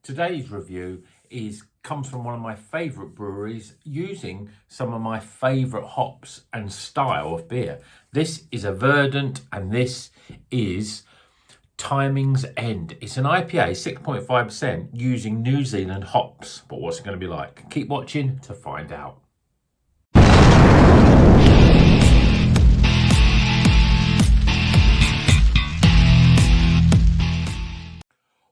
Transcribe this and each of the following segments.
Today's review comes from one of my favourite breweries using some of my favourite hops and style of beer. This is a Verdant and this is Timing's End. It's an IPA, 6.5%, using New Zealand hops. But what's it going to be like? Keep watching to find out.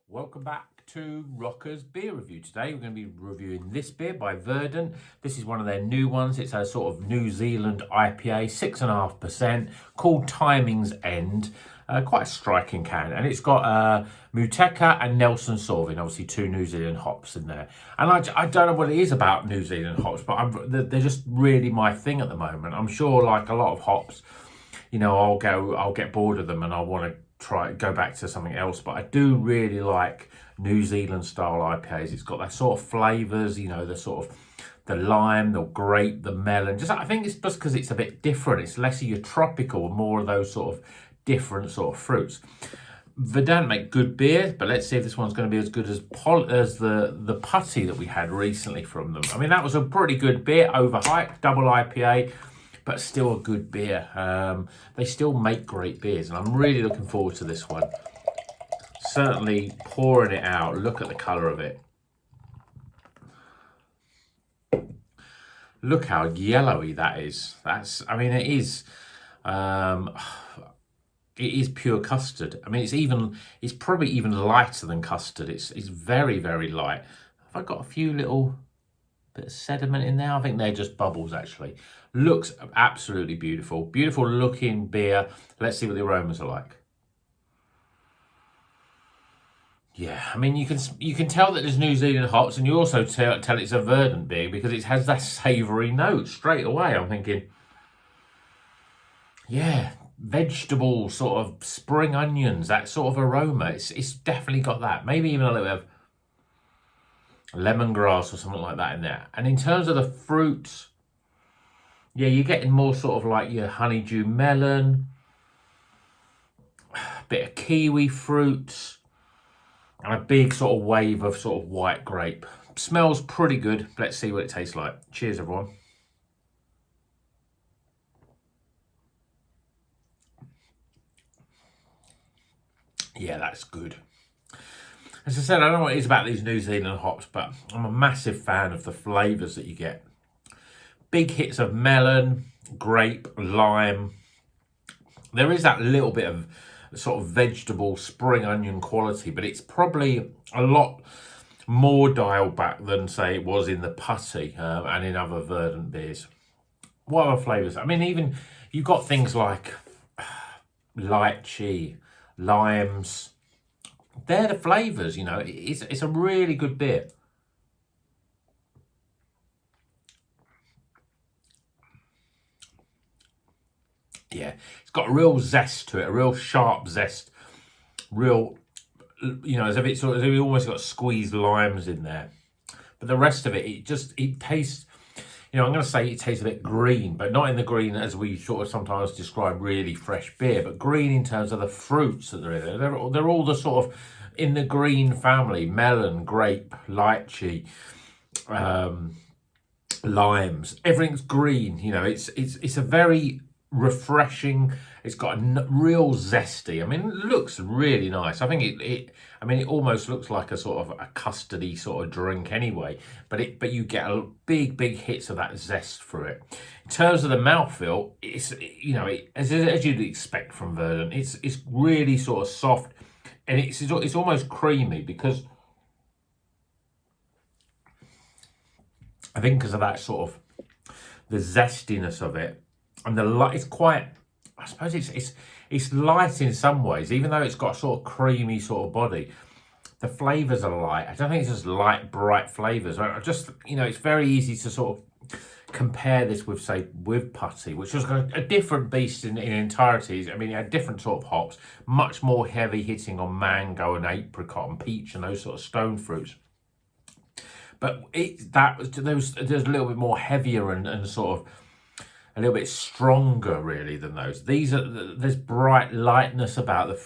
Welcome back to Rocker's Beer Review. Today we're going to be reviewing this beer by Verdant. This is one of their new ones. It's a sort of New Zealand IPA, 6.5%, called Timing's End. Quite a striking can, and it's got Mouteka and Nelson Sauvin, obviously two New Zealand hops in there. And I don't know what it is about New Zealand hops, but they're just really my thing at the moment. I'm sure, like a lot of hops, you know, I'll get bored of them and I'll want to go back to something else. But I do really like New Zealand style IPAs. It's got that sort of flavors, you know, the sort of the lime, the grape, the melon. I think it's just because it's a bit different. It's less of your tropical and more of those sort of different sort of fruits. Verdant make good beer, but let's see if this one's going to be as good as the putty that we had recently from them. I mean, that was a pretty good beer, overhyped, double IPA, but still a good beer. They still make great beers, and I'm really looking forward to this one. Certainly pouring it out. Look at the colour of it. Look how yellowy that is. I mean, it is. It is pure custard. I mean, it's probably even lighter than custard. It's very, very light. Have I got a few little bit of sediment in there? I think they're just bubbles, actually. Looks absolutely beautiful. Beautiful looking beer. Let's see what the aromas are like. Yeah, I mean, you can tell that there's New Zealand hops, and you also tell it's a Verdant beer because it has that savoury note straight away. I'm thinking, yeah, vegetable sort of spring onions, that sort of aroma. It's definitely got that. Maybe even a little bit of lemongrass or something like that in there. And in terms of the fruits, yeah, you're getting more sort of like your honeydew melon, a bit of kiwi fruits, and a big sort of wave of sort of white grape. Smells pretty good. Let's see what it tastes like. Cheers, everyone. Yeah, that's good. As I said, I don't know what it is about these New Zealand hops, but I'm a massive fan of the flavours that you get. Big hits of melon, grape, lime. There is that little bit of sort of vegetable spring onion quality, but it's probably a lot more dialed back than, say, it was in the putty and in other Verdant beers. What other flavours? I mean, even you've got things like lychee, limes. They're the flavours, you know. It's a really good beer. Yeah, it's got a real zest to it, a real sharp zest, real, you know, as if it's almost got squeezed limes in there. But the rest of it, it tastes, you know, I'm going to say it tastes a bit green, but not in the green as we sort of sometimes describe really fresh beer, but green in terms of the fruits that are in there. They're all the sort of in the green family: melon, grape, lychee, limes. Everything's green. You know, it's a very refreshing. It's got a real zesty. I mean, it looks really nice. I think it almost looks like a sort of a custardy sort of drink anyway, but you get a big hits of that zest through it. In terms of the mouthfeel, it's, you know, as you'd expect from Verdant, it's really sort of soft, and it's almost creamy because I think because of that sort of the zestiness of it. And it's quite, I suppose it's light in some ways, even though it's got a sort of creamy sort of body. The flavours are light. I don't think it's just light, bright flavours. I just, you know, it's very easy to sort of compare this with, say, with putty, which was a different beast in entirety. I mean, it had different sort of hops, much more heavy hitting on mango and apricot and peach and those sort of stone fruits. But there's a little bit more heavier and sort of a little bit stronger really than those. These are, there's bright lightness about the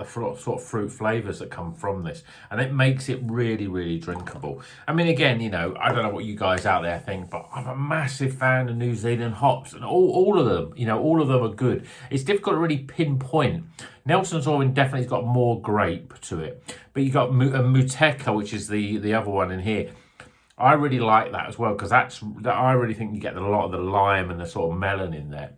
sort of fruit flavors that come from this, and it makes it really, really drinkable. I mean, again, you know, I don't know what you guys out there think, but I'm a massive fan of New Zealand hops, and all of them, you know, all of them are good. It's difficult to really pinpoint. Nelson Sauvin definitely's got more grape to it, but you got Mouteka, which is the other one in here. I really like that as well, because I really think you get a lot of the lime and the sort of melon in there.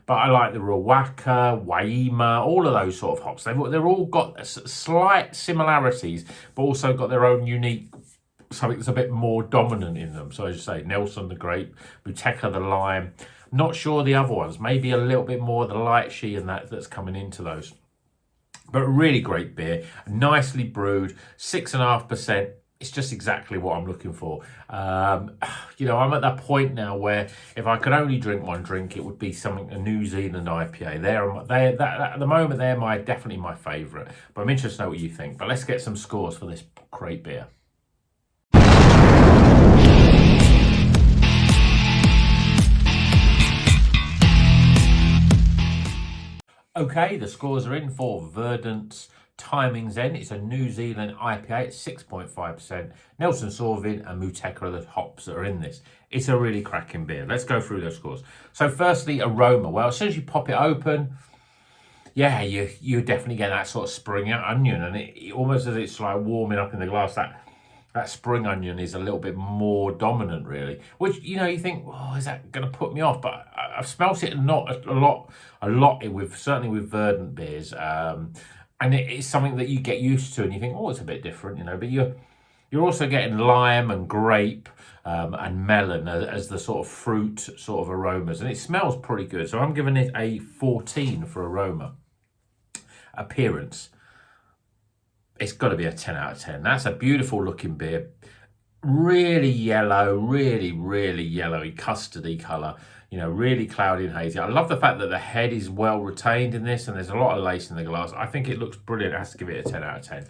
But I like the Rawaka, Waima, all of those sort of hops. They've all got slight similarities, but also got their own unique, something that's a bit more dominant in them. So as you say, Nelson the grape, Mouteka the lime. Not sure the other ones, maybe a little bit more of the lychee and that's coming into those. But really great beer, nicely brewed, 6.5%. It's just exactly what I'm looking for. You know, I'm at that point now where if I could only drink one drink, it would be something, a New Zealand IPA. At the moment, they're definitely my favourite. But I'm interested to know what you think. But let's get some scores for this great beer. Okay, the scores are in for Verdant's Timings End. It's a New Zealand IPA. It's 6.5%. Nelson Sauvin and Mouteka are the hops that are in this. It's a really cracking beer. Let's go through those scores. So firstly, aroma. Well, as soon as you pop it open, yeah, you definitely get that sort of spring onion, and it almost as it's like warming up in the glass, that spring onion is a little bit more dominant, really. Which, you know, you think, oh, is that going to put me off? But I've smelt it not a lot with, certainly with Verdant beers. And it's something that you get used to, and you think, oh, it's a bit different, you know. But you're also getting lime and grape and melon as the sort of fruit sort of aromas, and it smells pretty good. So I'm giving it a 14 for aroma. Appearance, it's got to be a 10 out of 10. That's a beautiful looking beer. Really yellow, really, really yellowy, custardy colour. You know, really cloudy and hazy. I love the fact that the head is well retained in this, and there's a lot of lace in the glass. I think it looks brilliant. I have to give it a 10 out of 10.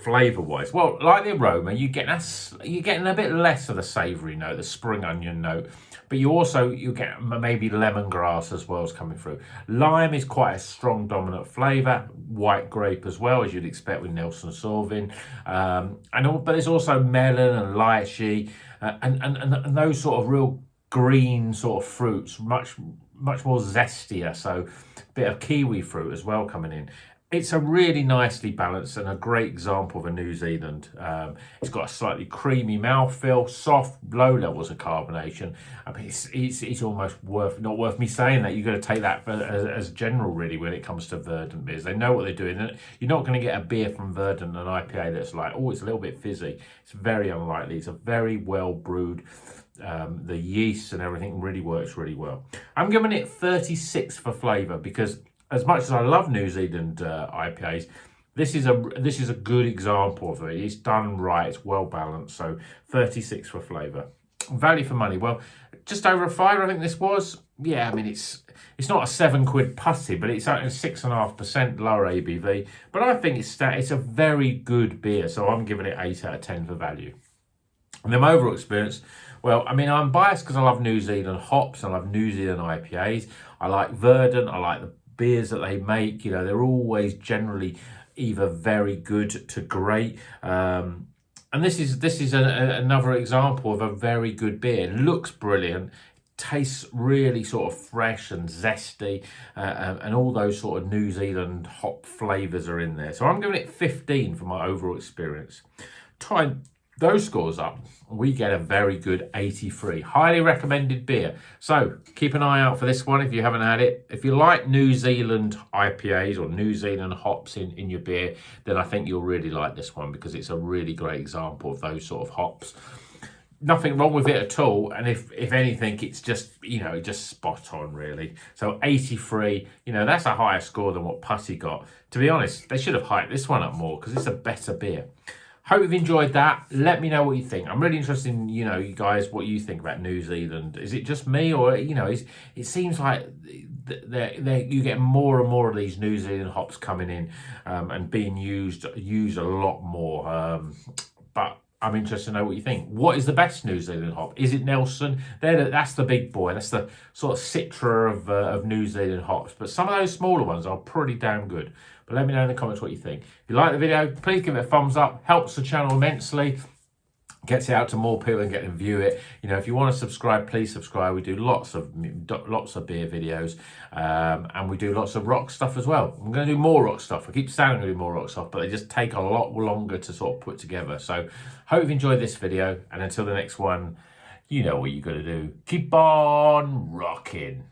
Flavour-wise, well, like the aroma, you're getting a bit less of the savoury note, the spring onion note, but you get maybe lemongrass as well as coming through. Lime is quite a strong dominant flavour. White grape as well, as you'd expect with Nelson Sauvin, but there's also melon and lychee and those sort of real green sort of fruits, much more zestier. So a bit of kiwi fruit as well coming in. It's a really nicely balanced and a great example of a New Zealand. It's got a slightly creamy mouthfeel, soft, low levels of carbonation. I mean, it's almost not worth me saying that. You've got to take that as general, really, when it comes to Verdant beers. They know what they're doing. You're not going to get a beer from Verdant, an IPA, that's like, oh, it's a little bit fizzy. It's very unlikely. It's a very well brewed. The yeast and everything really works really well. I'm giving it 36 for flavour, because as much as I love New Zealand IPAs, this is a good example of it. It's done right, it's well balanced. So 36 for flavour. Value for money, well, just over a fiver I think this was. Yeah, I mean, it's not a £7 putty, but it's at 6.5% lower ABV. But I think it's a very good beer, so I'm giving it 8 out of 10 for value. And then my overall experience, well, I mean, I'm biased because I love New Zealand hops, I love New Zealand IPAs. I like Verdant, I like the beers that they make. You know, they're always generally either very good to great. And this is another example of a very good beer. It looks brilliant, tastes really sort of fresh and zesty, and all those sort of New Zealand hop flavours are in there. So I'm giving it 15 for my overall experience. Time those scores up, we get a very good 83. Highly recommended beer. So keep an eye out for this one if you haven't had it. If you like New Zealand IPAs or New Zealand hops in your beer, then I think you'll really like this one, because it's a really great example of those sort of hops. Nothing wrong with it at all, and if anything, it's just, you know, just spot on, really. So 83, you know, that's a higher score than what Putty got. To be honest, they should have hyped this one up more, because it's a better beer. Hope you've enjoyed that. Let me know what you think. I'm really interested in, you know, you guys, what you think about New Zealand. Is it just me, or, you know, it seems like you get more and more of these New Zealand hops coming in and being used a lot more. But I'm interested to know what you think. What is the best New Zealand hop? Is it Nelson? That's the big boy. That's the sort of Citra of New Zealand hops. But some of those smaller ones are pretty damn good. But let me know in the comments what you think. If you like the video, please give it a thumbs up. Helps the channel immensely. Gets it out to more people and get them view it. You know, if you want to subscribe, please subscribe. We do lots of beer videos, and we do lots of rock stuff as well. I'm going to do more rock stuff. I keep saying I'm going to do more rock stuff, but they just take a lot longer to sort of put together. So hope you've enjoyed this video, and until the next one, you know what you got to do. Keep on rocking.